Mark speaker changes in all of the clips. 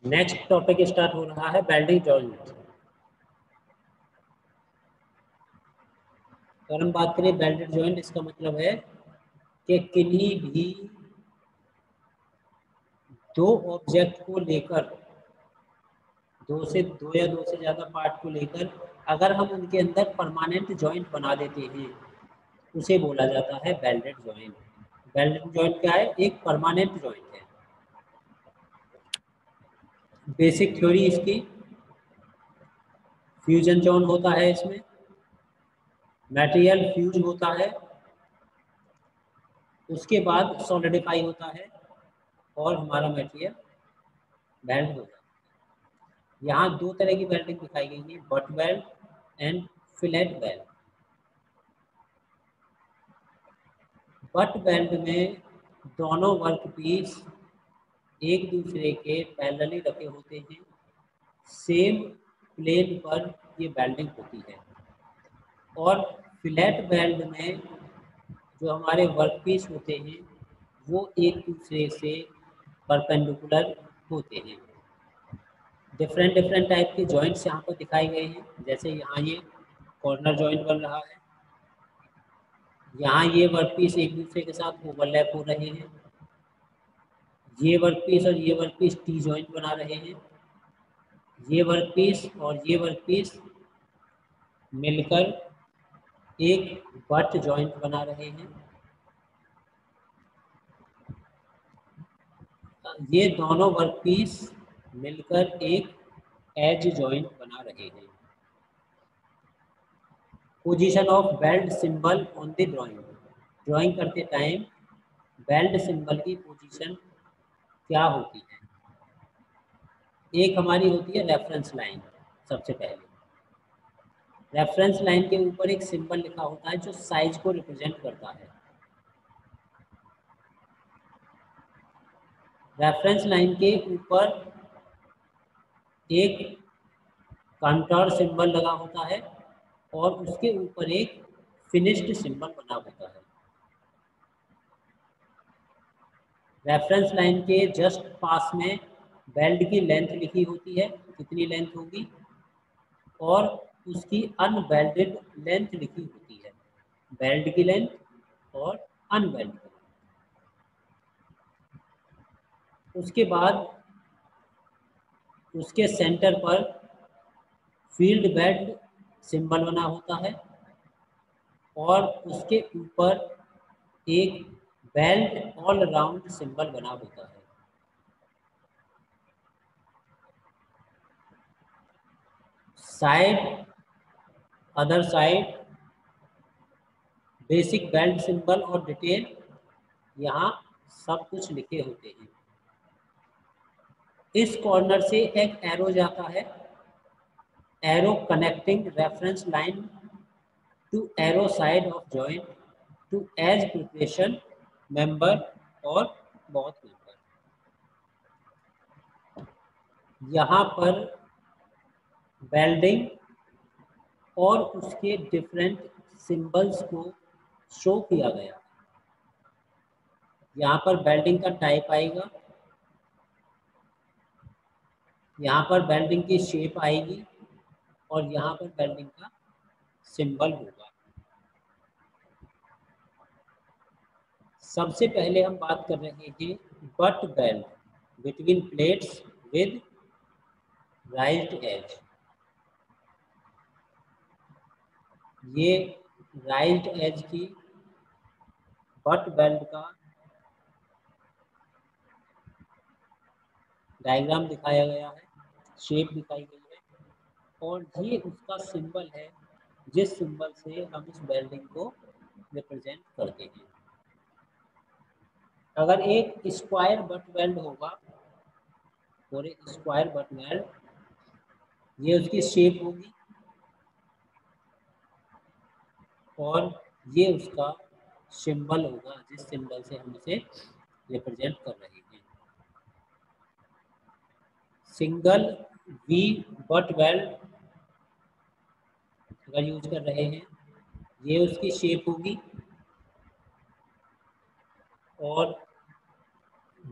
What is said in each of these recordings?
Speaker 1: Next topic start हो रहा है वेल्डिंग जॉइंट। अगर हम बात करें वेल्डेड जॉइंट, इसका मतलब है कि किन्हीं भी दो ऑब्जेक्ट को लेकर, दो या दो से ज़्यादा पार्ट को लेकर अगर हम उनके अंदर परमानेंट जॉइंट बना देते हैं, उसे बोला जाता है वेल्डेड जॉइंट। वेल्डेड जॉइंट क्या है? एक परमानेंट जॉइंट है। बेसिक थ्योरी इसकी, फ्यूजन जॉन होता है, इसमें मटेरियल फ्यूज होता है, उसके बाद सॉलिडिफाई होता है और हमारा मटेरियल वेल्ड हो जाता है। यहाँ दो तरह की वेल्डिंग दिखाई गई है, butt weld and fillet weld. Butt weld में दोनों वर्क पीस एक दूसरे के पैरेलली रखे होते हैं, सेम प्लेन पर ये वेल्डिंग होती है। और फिलेट वेल्ड में जो हमारे वर्क पीस होते हैं वो एक दूसरे से परपेंडिकुलर होते हैं। डिफरेंट डिफरेंट टाइप के जॉइंट्स यहाँ पर दिखाए गए हैं। जैसे यहाँ ये कॉर्नर जॉइंट बन रहा है, यहाँ ये वर्क पीस एक दूसरे के साथ ओवरलैप हो रहे हैं, ये वर्क पीस और ये वर्क पीस टी जॉइंट बना रहे हैं, ये वर्क पीस और ये वर्क पीस मिलकर एक बट जॉइंट बना रहे हैं। ये दोनों वर्क पीस मिलकर एक एज जॉइंट बना रहे हैं। Position of weld symbol on the drawing. Drawing करते टाइम वेल्ड सिंबल की पोजीशन क्या होती है? एक हमारी होती है रेफरेंस लाइन। सबसे पहले रेफरेंस लाइन के ऊपर एक सिंबल लिखा होता है जो साइज को रिप्रेजेंट करता है। रेफरेंस लाइन के ऊपर एक कंटूर सिंबल लगा होता है और उसके ऊपर एक फिनिश्ड सिंबल बना होता है। रेफरेंस लाइन के जस्ट पास में वेल्ड की लेंथ लिखी होती है, कितनी लेंथ होगी, और उसकी अनवेल्डेड लेंथ लिखी होती है, वेल्ड की लेंथ और अनवेल्ड की लेंथ। उसके बाद उसके सेंटर पर फील्ड बेड सिंबल बना होता है और उसके ऊपर एक वेल्ड ऑल राउंड सिंबल बना होता है। Side, other side, basic weld symbol और डिटेल, यहाँ सब कुछ लिखे होते हैं। इस कॉर्नर से एक एरो जाता है, arrow connecting reference line to arrow side of joint to edge preparation member और बहुत मेंबर। यहाँ पर वेल्डिंग और उसके डिफरेंट सिंबल्स को शो किया गया। यहाँ पर वेल्डिंग का टाइप आएगा, यहाँ पर वेल्डिंग की शेप आएगी और यहाँ पर वेल्डिंग का सिंबल होगा। सबसे पहले हम बात कर रहे हैं butt weld between plates with raised edge. ये राइज्ड एज की बट वेल्ड का डायग्राम दिखाया गया है, शेप दिखाई गई है, और ये उसका सिंबल है जिस सिंबल से हम इस वेल्डिंग को रिप्रेजेंट करते हैं। अगर एक स्क्वायर बट वेल्ड होगा और एक स्क्वायर बट वेल्ड, ये उसकी शेप होगी और ये उसका सिंबल होगा जिस सिंबल से हम इसे रिप्रेजेंट कर रहे हैं। सिंगल वी बट वेल्ड अगर यूज कर रहे हैं, ये उसकी शेप होगी और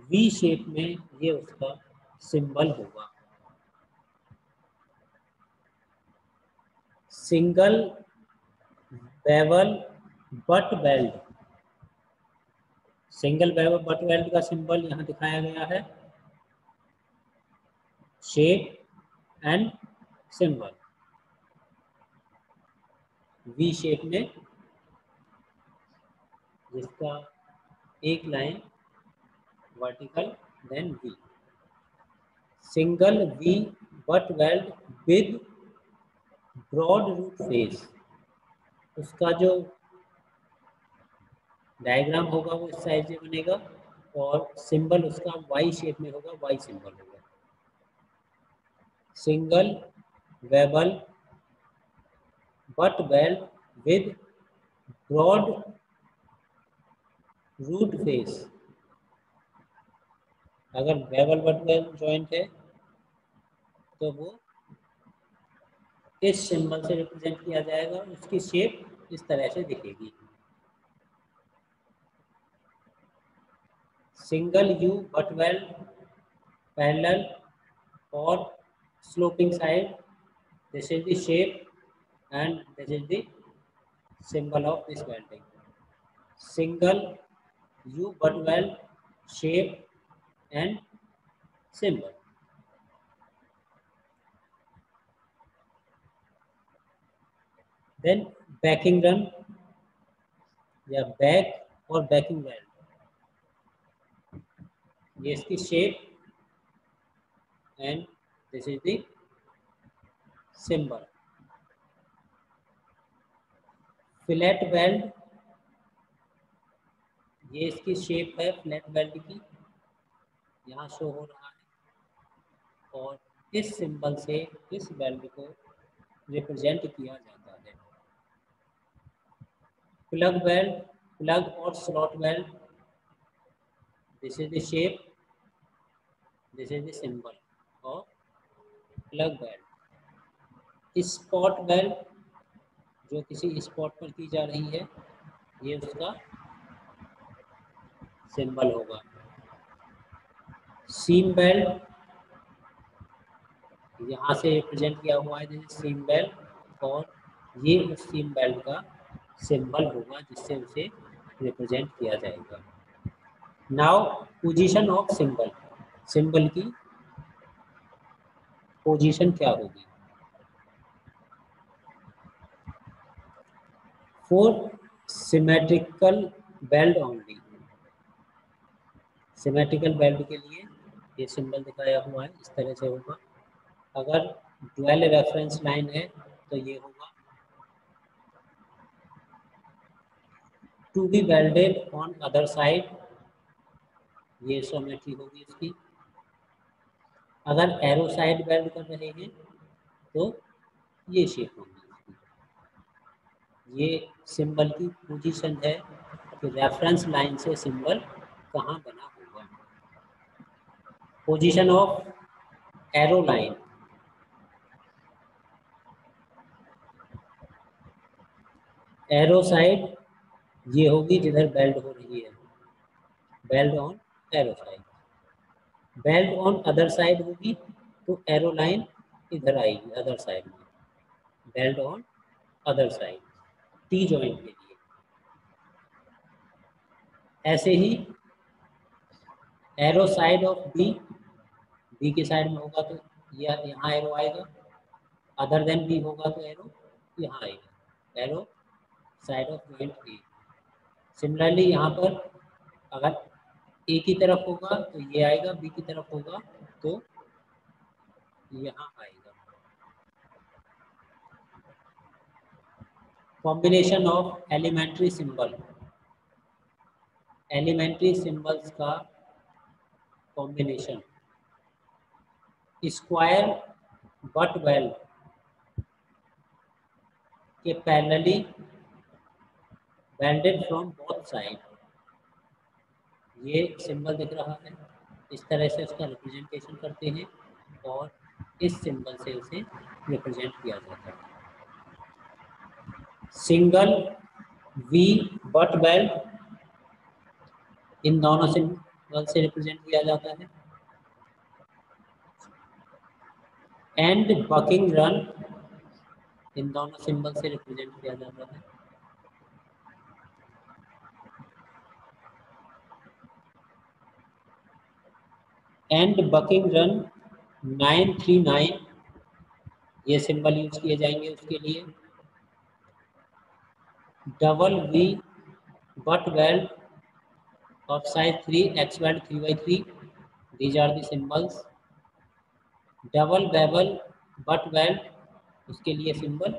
Speaker 1: वी शेप में ये उसका सिंबल होगा। Single bevel butt weld, single bevel butt weld का सिंबल यहाँ दिखाया गया है, shape and symbol, V shape में, जिसका एक line vertical then V, single V butt weld with broad root face, उसका जो डायग्राम होगा वो इस साइज से बनेगा और सिंबल उसका वाई शेप में होगा, वाई सिंबल होगा। Single bevel butt weld with broad root face, अगर वेबल बट वेल्ड जॉइंट है तो वो इस सिंबल से रिप्रेजेंट किया जाएगा, उसकी शेप इस तरह से दिखेगी। Single you butt weld parallel और sloping side, this is the shape and this is the symbol of this welding. Single U butt weld, shape and symbol. Then backing run या back और backing weld, ये इसकी shape and this is the symbol. Fillet weld, ये इसकी shape है flat weld की, यहाँ show हो रहा है और इस सिंबल से इस वेल्ड को रिप्रेजेंट किया जाता है। प्लग वेल्ड, प्लग और slot weld, this is the shape, this is the symbol of plug weld. Spot weld, जो किसी स्पॉट पर की जा रही है, ये उसका सिंबल होगा। सीम वेल्ड, यहाँ से रिप्रेजेंट किया हुआ है जैसे सीम बेल्ट और ये उस सीम बेल्ट का सिंबल होगा जिससे उसे रिप्रेजेंट किया जाएगा। Now position of symbol, symbol की पोजीशन क्या होगी? For symmetrical belt only, symmetrical belt के लिए ये सिंबल दिखाया हुआ है, इस तरह से होगा। अगर ड्वेल रेफरेंस लाइन है तो ये होगा to be welded on other side, ये सोमेट्री होगी इसकी। अगर एरो साइड वेल्ड कर रहे हैं तो ये शेप होगी इसकी। ये सिंबल की पोजीशन है कि रेफरेंस लाइन से सिंबल कहाँ बना होगा। Position of arrow line, arrow side ये होगी जिधर बेल्ट हो रही है, bevel on arrow side. Bevel on other side होगी तो एरो लाइन इधर आएगी अदर साइड में, bevel on other side, T joint के लिए। ऐसे ही arrow side of B, B के साइड में होगा तो यह यहाँ एरो आएगा, अदर देन बी होगा तो एरो यहाँ आएगा, arrow side of joint A. Similarly यहाँ पर अगर ए की तरफ होगा तो ये आएगा, बी की तरफ होगा तो यहाँ आएगा। Combination of elementary symbol, elementary symbols का कॉम्बिनेशन, स्क्वायर बट वेल्ड के parallelly welded from both side, ये सिंबल दिख रहा है, इस तरह से उसका रिप्रेजेंटेशन करते हैं और इस सिंबल से उसे रिप्रेजेंट किया जाता है। सिंगल वी बट वेल्ड, इन दोनों सिंबल से रिप्रेजेंट किया जाता है। एंड बकिंग रन इन दोनों सिंबल से रिप्रेजेंट किया जाता है। एंड बकिंग रन 939 ये सिंबल यूज किए जाएंगे उसके लिए। Double V butt weld of size 3 x weld 3/3 these are the symbols। Double bevel butt weld उसके लिए सिंबल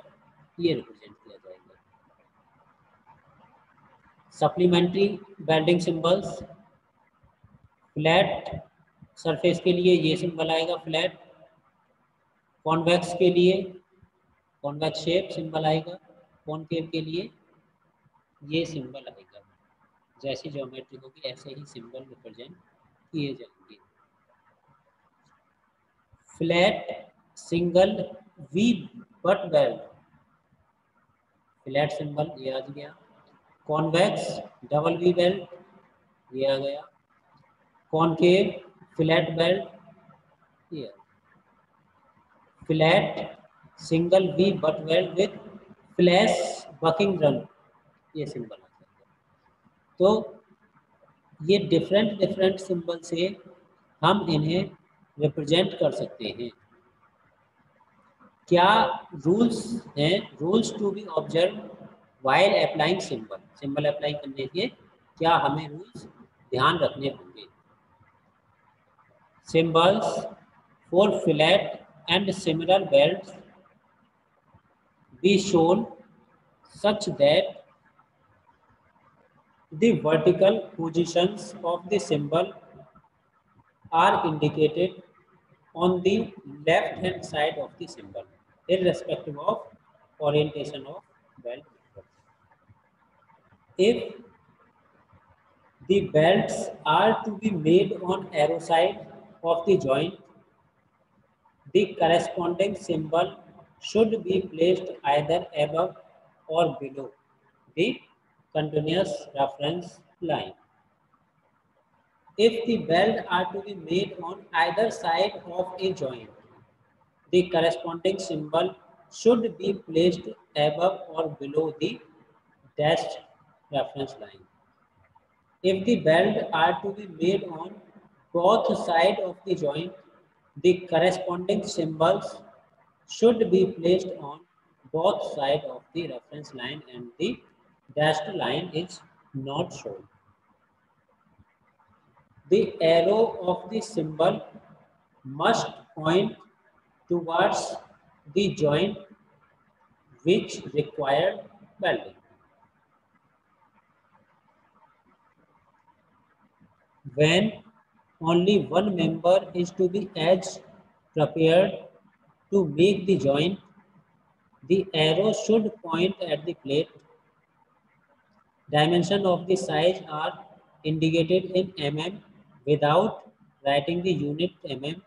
Speaker 1: ये रिप्रेजेंट किया जाएगा। Supplementary welding symbols, flat surface के लिए ये सिंबल आएगा फ्लैट, कॉन्वेक्स के लिए कॉन्वेक्स शेप सिंबल आएगा, कॉनकेव के लिए ये सिंबल आएगा। जैसी ज्योमेट्री होगी ऐसे ही सिंबल रिप्रेजेंट किए जाएंगे। Flat single V butt weld flat symbol ये आ गया। कॉन्वेक्स डबल वी बेल्ट ये आ गया। कॉनकेव फ्लैट बेल्ट ये। Flat single V butt weld with flush backing run ये सिंबल आ गया। तो ये डिफरेंट डिफरेंट सिंबल से हम इन्हें रिप्रेजेंट कर सकते हैं। क्या रूल्स हैं, rules to be observed while applying symbol, symbol apply करने के क्या हमें रूल्स ध्यान रखने होंगे। Symbols for flat and similar welds be shown such that the vertical positions of the symbol are indicated on the left hand side of the symbol irrespective of orientation of belt members. If the belts are to be made on arrow side of the joint, the corresponding symbol should be placed either above or below the continuous reference line. If the belt are to be made on either side of a joint, the corresponding symbol should be placed above or below the dashed reference line. If the belt are to be made on both sides of the joint, the corresponding symbols should be placed on both sides of the reference line and the dashed line is not shown. The arrow of the symbol must point towards the joint which required welding. When only one member is to be edge prepared to make the joint, the arrow should point at the plate. Dimension of the size are indicated in mm without writing the unit mm.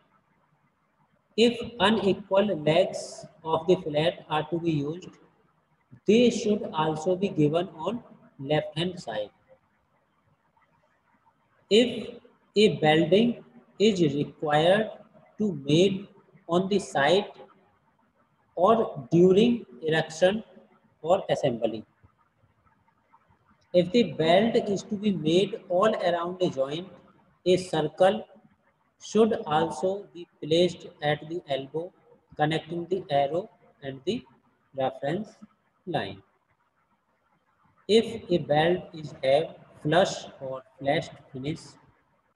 Speaker 1: If unequal legs of the flat are to be used, they should also be given on left hand side. If a welding is required to made on the site or during erection or assembly, if the weld is to be made all around a joint, a circle should also be placed at the elbow connecting the arrow and the reference line. If a belt is have flush or flashed finish,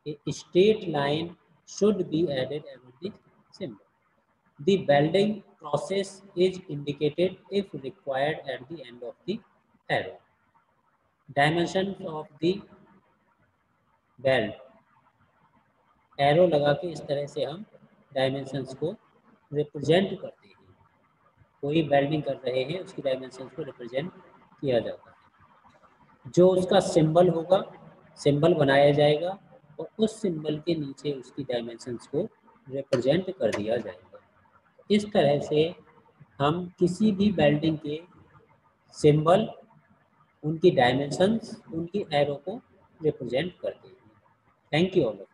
Speaker 1: a straight line should be added above the symbol. The welding process is indicated if required at the end of the arrow. Dimensions of the belt. Arrow लगा के इस तरह से हम dimensions को represent करते हैं। कोई वेल्डिंग कर रहे हैं उसकी डायमेंशंस को रिप्रेजेंट किया जाता है। जो उसका सिंबल होगा, सिंबल बनाया जाएगा और उस सिंबल के नीचे उसकी डायमेंशंस को रिप्रेजेंट कर दिया जाएगा। इस तरह से हम किसी भी वेल्डिंग के सिंबल, उनकी डायमेंशंस, उनकी एरो को रिप्रेजेंट करते हैं। Thank you all.